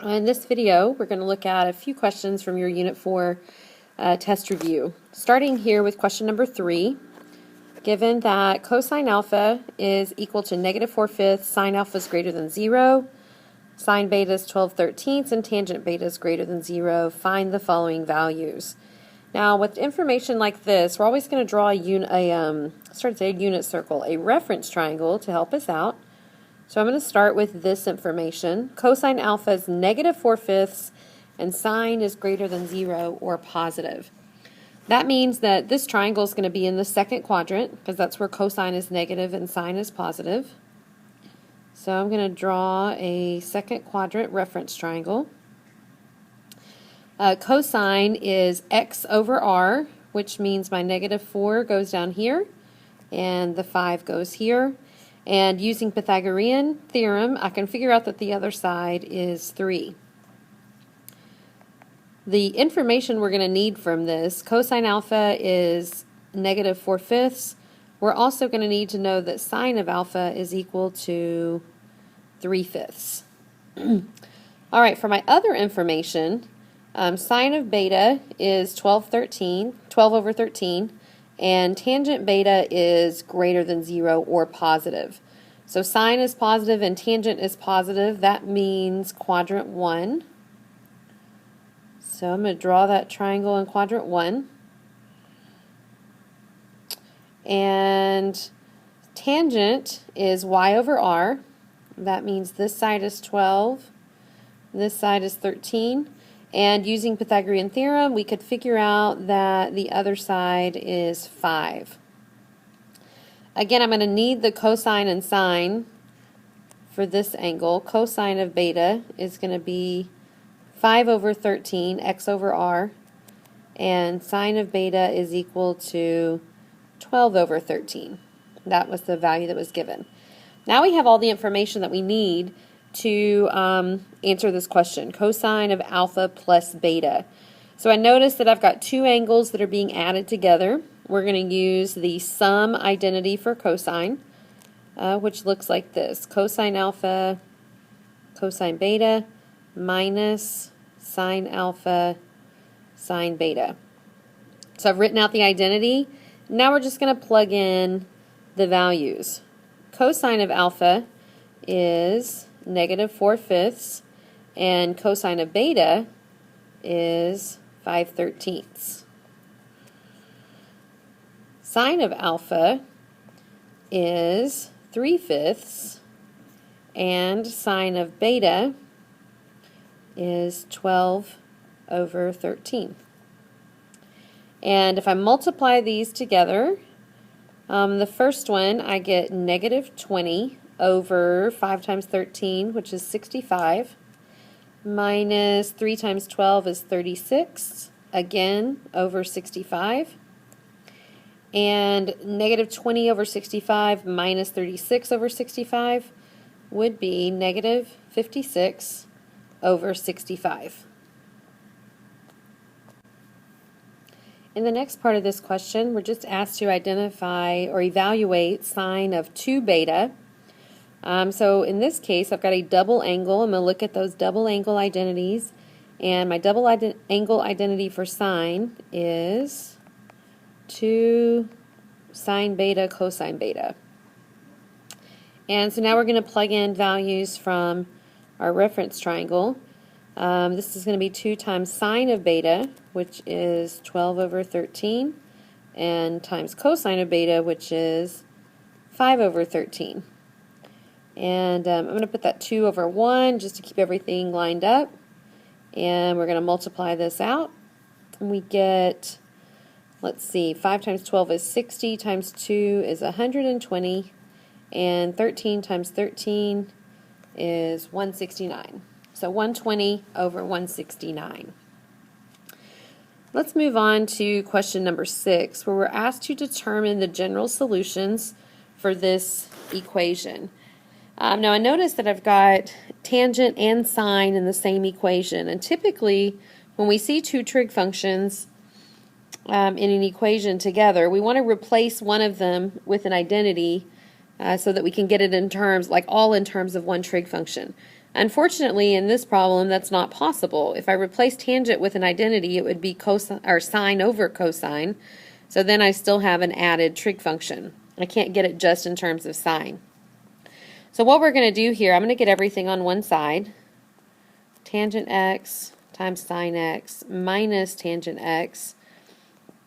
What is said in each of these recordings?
In this video, we're going to look at a few questions from your Unit 4 test review. Starting here with question number 3, given that cosine alpha is equal to -4/5, sine alpha is greater than 0, sine beta is 12/13, and tangent beta is greater than 0, find the following values. Now, with information like this, we're always going to draw a unit circle, a reference triangle to help us out. So I'm going to start with this information. Cosine alpha is -4/5 and sine is greater than 0 or positive. That means that this triangle is going to be in the second quadrant because that's where cosine is negative and sine is positive. So I'm going to draw a second quadrant reference triangle. Cosine is x over r, which means my -4 goes down here and the 5 goes here. And using Pythagorean theorem, I can figure out that the other side is 3. The information we're going to need from this, cosine alpha is -4/5. We're also going to need to know that sine of alpha is equal to 3/5. All right, for my other information, sine of beta is 12 over 13. And tangent beta is greater than 0 or positive. So sine is positive and tangent is positive. That means quadrant 1. So I'm going to draw that triangle in quadrant 1. And tangent is y over r. That means this side is 12, this side is 13. And using Pythagorean theorem, we could figure out that the other side is 5. Again, I'm going to need the cosine and sine for this angle. Cosine of beta is going to be 5 over 13, x over r. And sine of beta is equal to 12 over 13. That was the value that was given. Now we have all the information that we need to answer this question, cosine of alpha plus beta. So I notice that I've got two angles that are being added together. We're going to use the sum identity for cosine, which looks like this. Cosine alpha, cosine beta, minus sine alpha, sine beta. So I've written out the identity. Now we're just going to plug in the values. Cosine of alpha is -4/5, and cosine of beta is 5/13. Sine of alpha is 3/5, and sine of beta is 12 over 13. And if I multiply these together, the first one I get -20 over 5 times 13, which is 65, minus 3 times 12 is 36, again, over 65, and -20 over 65 minus 36 over 65 would be -56 over 65. In the next part of this question, we're just asked to identify or evaluate sine of 2 beta. So in this case, I've got a double angle. I'm going to look at those double angle identities. And my double angle identity for sine is 2 sine beta cosine beta. And so now we're going to plug in values from our reference triangle. This is going to be 2 times sine of beta, which is 12 over 13, and times cosine of beta, which is 5 over 13. And I'm going to put that 2 over 1 just to keep everything lined up. And we're going to multiply this out. And we get, let's see, 5 times 12 is 60, times 2 is 120, and 13 times 13 is 169. So 120 over 169. Let's move on to question number 6, where we're asked to determine the general solutions for this equation. Now I notice that I've got tangent and sine in the same equation, and typically when we see two trig functions in an equation together, we want to replace one of them with an identity so that we can get it in terms, like all in terms of one trig function. Unfortunately, in this problem, that's not possible. If I replace tangent with an identity, it would be cosine or sine over cosine. So then I still have an added trig function. I can't get it just in terms of sine. So what we're going to do here, I'm going to get everything on one side. Tangent x times sine x minus tangent x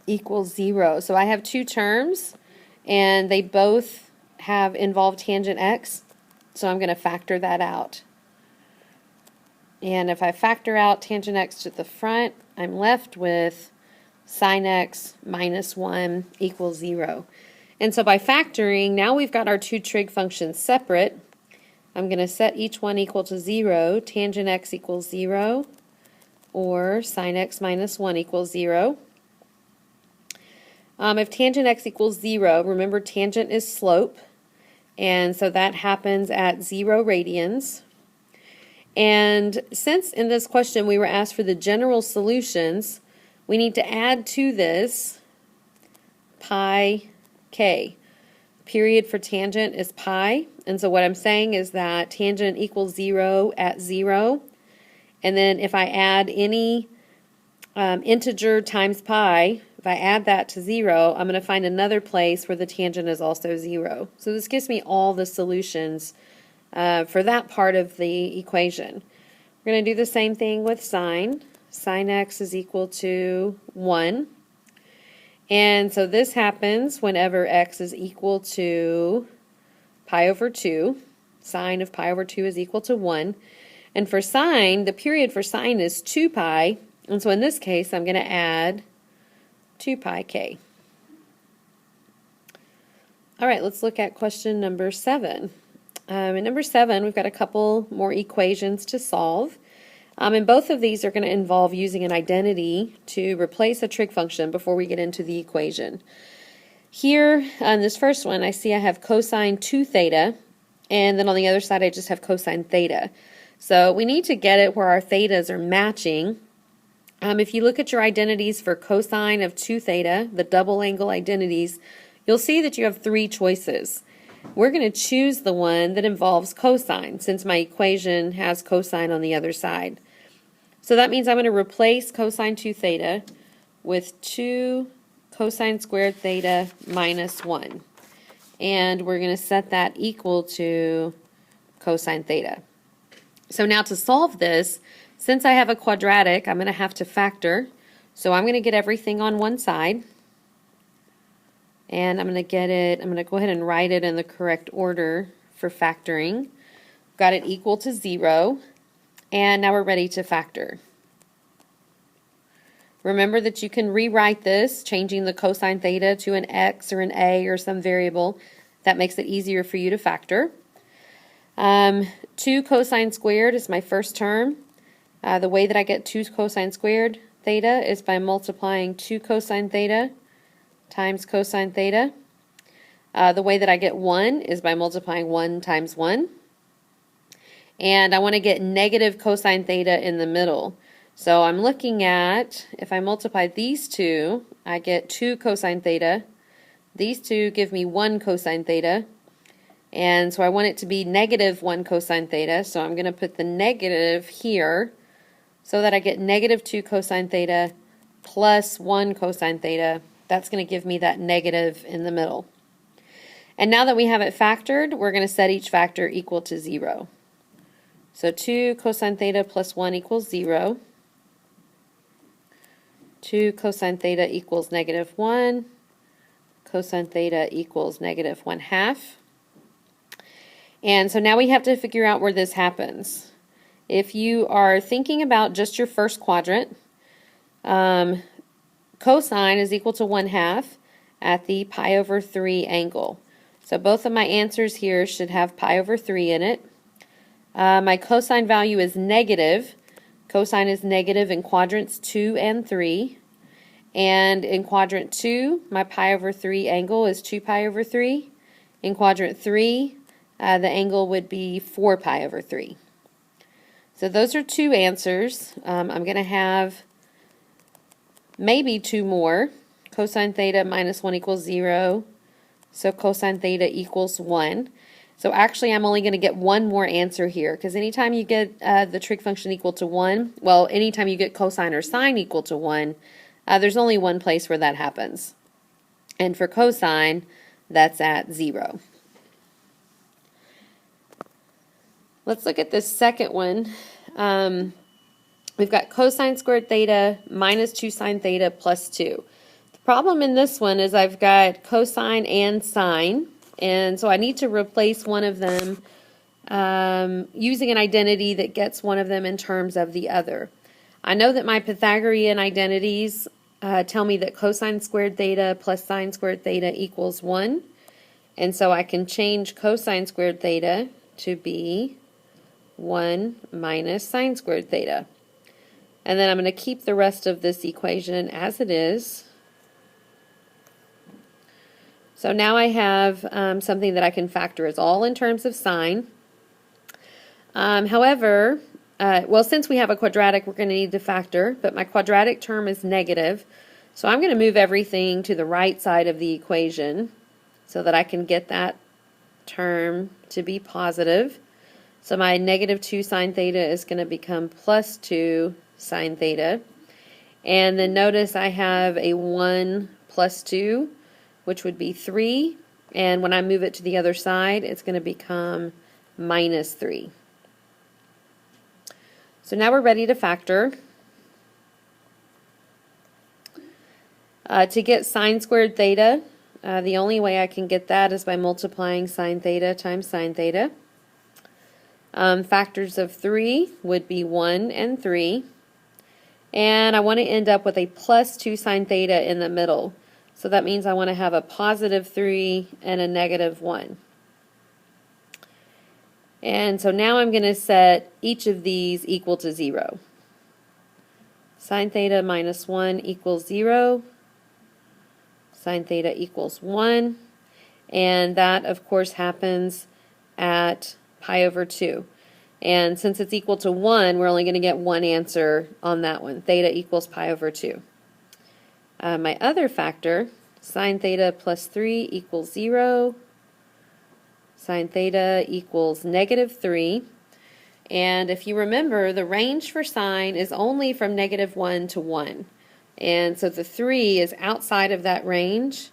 equals 0. So I have two terms, and they both have involved tangent x. So I'm going to factor that out. And if I factor out tangent x to the front, I'm left with sine x minus 1 equals 0. And so by factoring, now we've got our two trig functions separate. I'm going to set each one equal to 0. Tangent x equals 0, or sine x minus 1 equals 0. If tangent x equals 0, remember tangent is slope, and so that happens at 0 radians. And since in this question we were asked for the general solutions, we need to add to this pi k. Period for tangent is pi, and so what I'm saying is that tangent equals 0 at 0, and then if I add any integer times pi, if I add that to 0, I'm going to find another place where the tangent is also 0. So this gives me all the solutions for that part of the equation. We're going to do the same thing with sine. Sine x is equal to 1. And so this happens whenever x is equal to pi over 2. Sine of pi over 2 is equal to 1. And for sine, the period for sine is 2 pi. And so in this case, I'm going to add 2 pi k. All right, let's look at question number 7. In number 7, we've got a couple more equations to solve. And both of these are going to involve using an identity to replace a trig function before we get into the equation. Here, on this first one, I see I have cosine 2 theta, and then on the other side I just have cosine theta. So we need to get it where our thetas are matching. If you look at your identities for cosine of 2 theta, the double angle identities, you'll see that you have three choices. We're going to choose the one that involves cosine, since my equation has cosine on the other side. So that means I'm going to replace cosine 2 theta with 2 cosine squared theta minus 1. And we're going to set that equal to cosine theta. So now to solve this, since I have a quadratic, I'm going to have to factor. So I'm going to get everything on one side. And I'm going to go ahead and write it in the correct order for factoring. Got it equal to 0. And now we're ready to factor. Remember that you can rewrite this, changing the cosine theta to an x or an a or some variable. That makes it easier for you to factor. 2 cosine squared is my first term. The way that I get 2 cosine squared theta is by multiplying 2 cosine theta times cosine theta. The way that I get 1 is by multiplying 1 times 1. And I want to get negative cosine theta in the middle. So I'm looking at, if I multiply these two, I get 2 cosine theta. These two give me 1 cosine theta. And so I want it to be negative 1 cosine theta. So I'm going to put the negative here so that I get negative 2 cosine theta plus 1 cosine theta. That's going to give me that negative in the middle. And now that we have it factored, we're going to set each factor equal to 0. So 2 cosine theta plus 1 equals 0. 2 cosine theta equals negative 1. Cosine theta equals negative 1/2. And so now we have to figure out where this happens. If you are thinking about just your first quadrant, cosine is equal to 1/2 at the pi over 3 angle. So both of my answers here should have pi over 3 in it. My cosine value is negative. Cosine is negative in quadrants 2 and 3. And in quadrant 2, my pi over 3 angle is 2 pi over 3. In quadrant 3, the angle would be 4 pi over 3. So those are two answers. I'm going to have maybe two more. Cosine theta minus 1 equals 0. So cosine theta equals 1. So actually I'm only going to get one more answer here, because anytime you get the trig function equal to 1, well, anytime you get cosine or sine equal to 1, there's only one place where that happens. And for cosine, that's at 0. Let's look at this second one. We've got cosine squared theta minus 2 sine theta plus 2. The problem in this one is I've got cosine and sine, and so I need to replace one of them using an identity that gets one of them in terms of the other. I know that my Pythagorean identities tell me that cosine squared theta plus sine squared theta equals 1, and so I can change cosine squared theta to be 1 minus sine squared theta. And then I'm going to keep the rest of this equation as it is. So now I have something that I can factor. It's all in terms of sine. However, well, since we have a quadratic, we're going to need to factor, but my quadratic term is negative. So I'm going to move everything to the right side of the equation so that I can get that term to be positive. So my negative 2 sine theta is going to become plus 2 sine theta. And then notice I have a 1 plus 2, which would be 3. And when I move it to the other side, it's going to become minus 3. So now we're ready to factor. To get sine squared theta, the only way I can get that is by multiplying sine theta times sine theta. Factors of 3 would be 1 and 3. And I want to end up with a plus 2 sine theta in the middle. So that means I want to have a positive 3 and a negative 1. And so now I'm going to set each of these equal to 0. Sine theta minus 1 equals 0. Sine theta equals 1. And that, of course, happens at pi over 2. And since it's equal to 1, we're only going to get one answer on that one. Theta equals pi over 2. My other factor, sine theta plus 3 equals 0. Sine theta equals negative 3. And if you remember, the range for sine is only from negative 1 to 1. And so the 3 is outside of that range.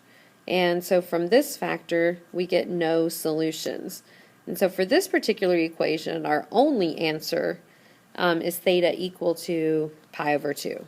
And so from this factor, we get no solutions. And so for this particular equation, our only answer is theta equal to pi over 2.